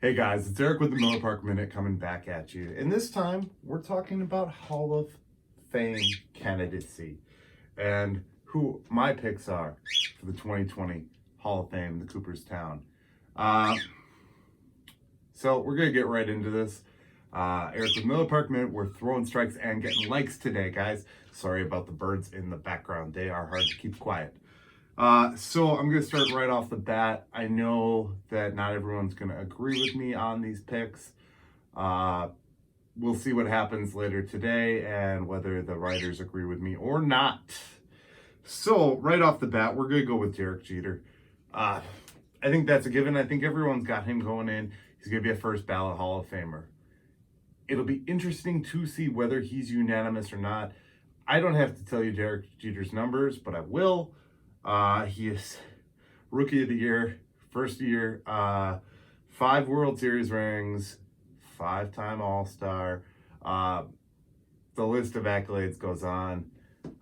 Hey guys, it's Eric with the Miller Park Minute coming back at you. And this time, we're talking about Hall of Fame candidacy and who my picks are for the 2020 Hall of Fame, the Cooperstown. Uh, so we're going to get right into this. Eric with Miller Park Minute, we're throwing strikes and getting likes today, guys. Sorry about the birds in the background. They are hard to keep quiet. So I'm going to start right off the bat. I know that not everyone's going to agree with me on these picks. We'll see what happens later today and whether the writers agree with me or not. So right off the bat, we're going to go with Derek Jeter. I think that's a given. I think everyone's got him going in. He's going to be a first ballot Hall of Famer. It'll be interesting to see whether he's unanimous or not. I don't have to tell you Derek Jeter's numbers, but I will. He is Rookie of the Year, first year, 5 World Series rings, 5-time All-Star. The list of accolades goes on.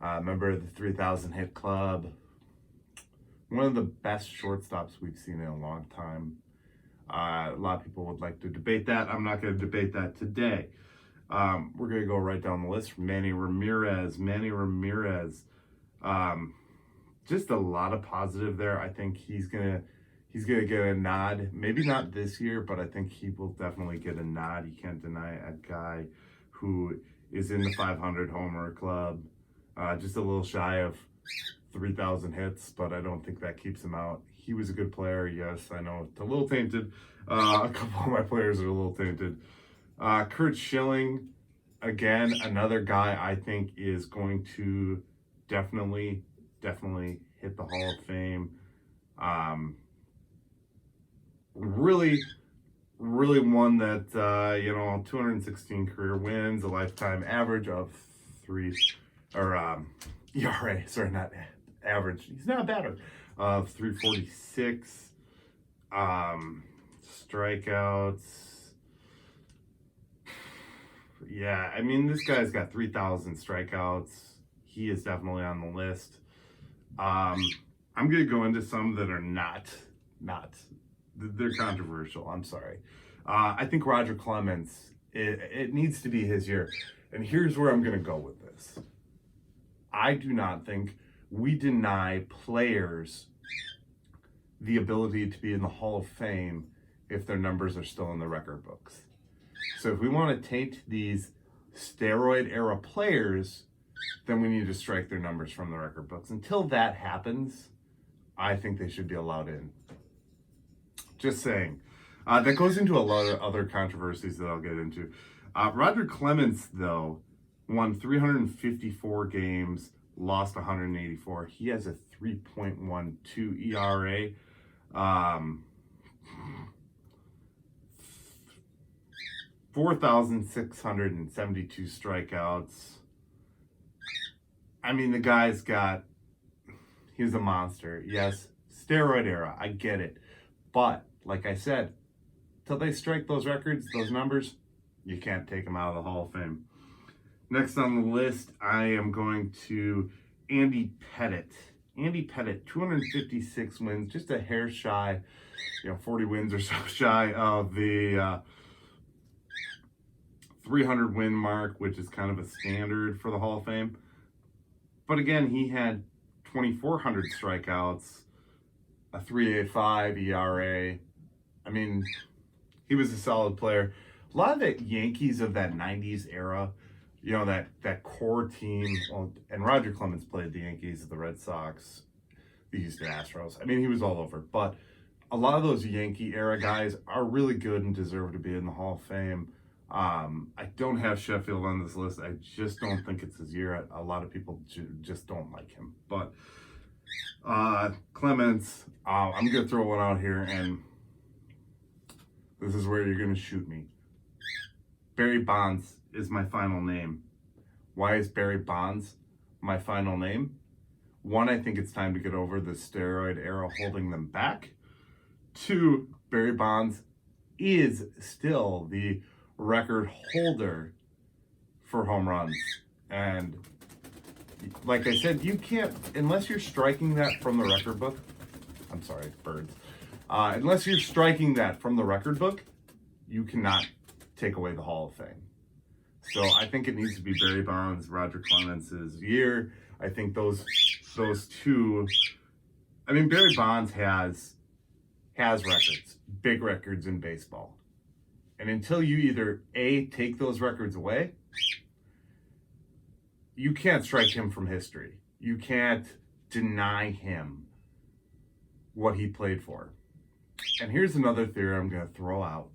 Member of the 3,000 hit club. One of the best shortstops we've seen in a long time. A lot of people would like to debate that. I'm not going to debate that today. We're going to go right down the list. Manny Ramirez. Just a lot of positive there. I think he's gonna get a nod. Maybe not this year, but I think he will definitely get a nod. You can't deny a guy who is in the 500 homer club. Just a little shy of 3,000 hits, but I don't think that keeps him out. He was a good player. Yes, I know it's a little tainted. A couple of my players are a little tainted. Curt Schilling, again, another guy I think is going to definitely hit the Hall of Fame. Really one that 216 career wins, a lifetime average of ERA. Sorry, not average. He's not a batter of 346. Strikeouts. Yeah, I mean, this guy's got 3,000 strikeouts. He is definitely on the list. I'm going to go into some that are not, they're controversial. I'm sorry. I think Roger Clemens, it needs to be his year. And here's where I'm going to go with this. I do not think we deny players the ability to be in the Hall of Fame if their numbers are still in the record books. So if we want to taint these steroid era players, then we need to strike their numbers from the record books. Until that happens, I think they should be allowed in. Just saying. That goes into a lot of other controversies that I'll get into. Roger Clemens, though, won 354 games, lost 184. He has a 3.12 ERA. 4,672 strikeouts. I mean, the guy's he's a monster. Yes, steroid era, I get it. But, like I said, till they strike those records, those numbers, you can't take them out of the Hall of Fame. Next on the list, I am going to Andy Pettitte. Andy Pettitte, 256 wins, just a hair shy, 40 wins or so shy of the 300 win mark, which is kind of a standard for the Hall of Fame. But again, he had 2,400 strikeouts, a 3.85 ERA. I mean, he was a solid player. A lot of the Yankees of that 90s era, that core team, and Roger Clemens played the Yankees, the Red Sox, the Houston Astros. I mean, he was all over. But a lot of those Yankee era guys are really good and deserve to be in the Hall of Fame. I don't have Sheffield on this list. I just don't think it's his year. A lot of people just don't like him. But Clemens, I'm going to throw one out here, and this is where you're going to shoot me. Barry Bonds is my final name. Why is Barry Bonds my final name? One, I think it's time to get over the steroid era holding them back. Two, Barry Bonds is still the record holder for home runs. And like I said, you can't, unless you're striking that from the record book. I'm sorry, birds. Unless you're striking that from the record book, you cannot take away the Hall of Fame. So I think it needs to be Barry Bonds, Roger Clemens's year. I think those two. I mean, Barry Bonds has records, big records in baseball, and until you either take those records away, you can't strike him from history. You can't deny him what he played for. And here's another theory I'm going to throw out.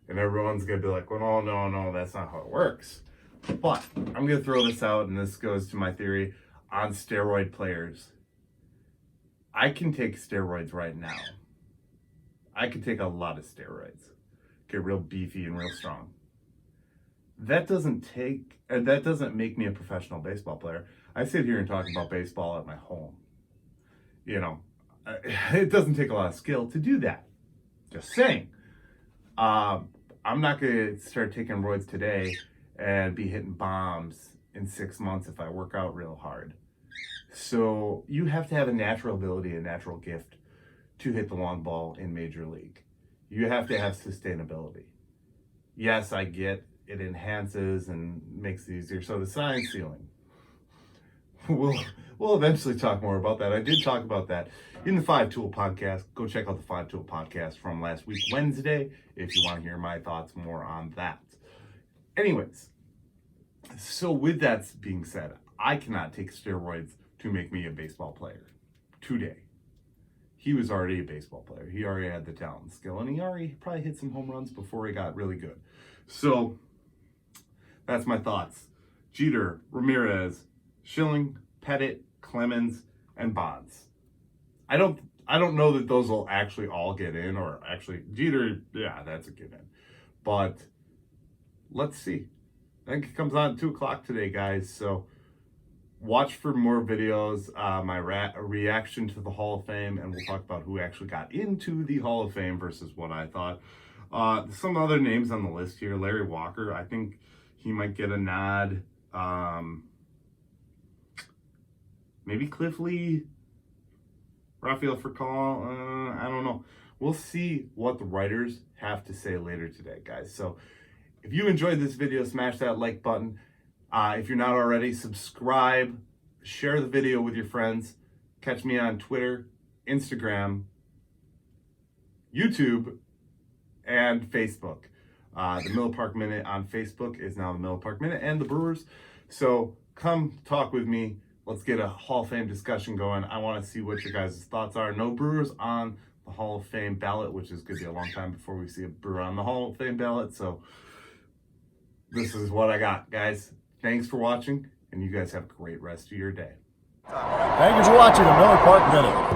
And everyone's going to be like, well, no, that's not how it works. But I'm going to throw this out, and this goes to my theory on steroid players. I can take steroids right now. I could take a lot of steroids. Get real beefy and real strong. That doesn't make me a professional baseball player. I sit here and talk about baseball at my home. It doesn't take a lot of skill to do that. Just saying. I'm not going to start taking roids today and be hitting bombs in 6 months if I work out real hard. So you have to have a natural ability, a natural gift to hit the long ball in Major League. You have to have sustainability. Yes, I get it enhances and makes it easier. So the sign ceiling. We'll eventually talk more about that. I did talk about that in the 5 Tool podcast. Go check out the 5 Tool podcast from last week, Wednesday, if you want to hear my thoughts more on that. Anyways, so with that being said, I cannot take steroids to make me a baseball player today. He was already a baseball player. He already had the talent and skill, and he already probably hit some home runs before he got really good. So that's my thoughts. Jeter, Ramirez, Schilling, Pettit, Clemens, and Bonds. I don't know that those will actually all get in, or actually Jeter, yeah, that's a get in. But let's see. I think it comes on at 2 o'clock today, guys. So watch for more videos, my reaction to the Hall of Fame, and we'll talk about who actually got into the Hall of Fame versus what I thought. Some other names on the list here. Larry Walker, I think he might get a nod. Maybe Cliff Lee, Rafael Furcal, I don't know. We'll see what the writers have to say later today, guys. So if you enjoyed this video, smash that like button. If you're not already, subscribe, share the video with your friends. Catch me on Twitter, Instagram, YouTube, and Facebook. The Miller Park Minute on Facebook is now the Miller Park Minute and the Brewers. So come talk with me. Let's get a Hall of Fame discussion going. I want to see what your guys' thoughts are. No Brewers on the Hall of Fame ballot, which is going to be a long time before we see a Brewer on the Hall of Fame ballot. So this is what I got, guys. Thanks for watching, and you guys have a great rest of your day. Thank you for watching the Miller Park Minute.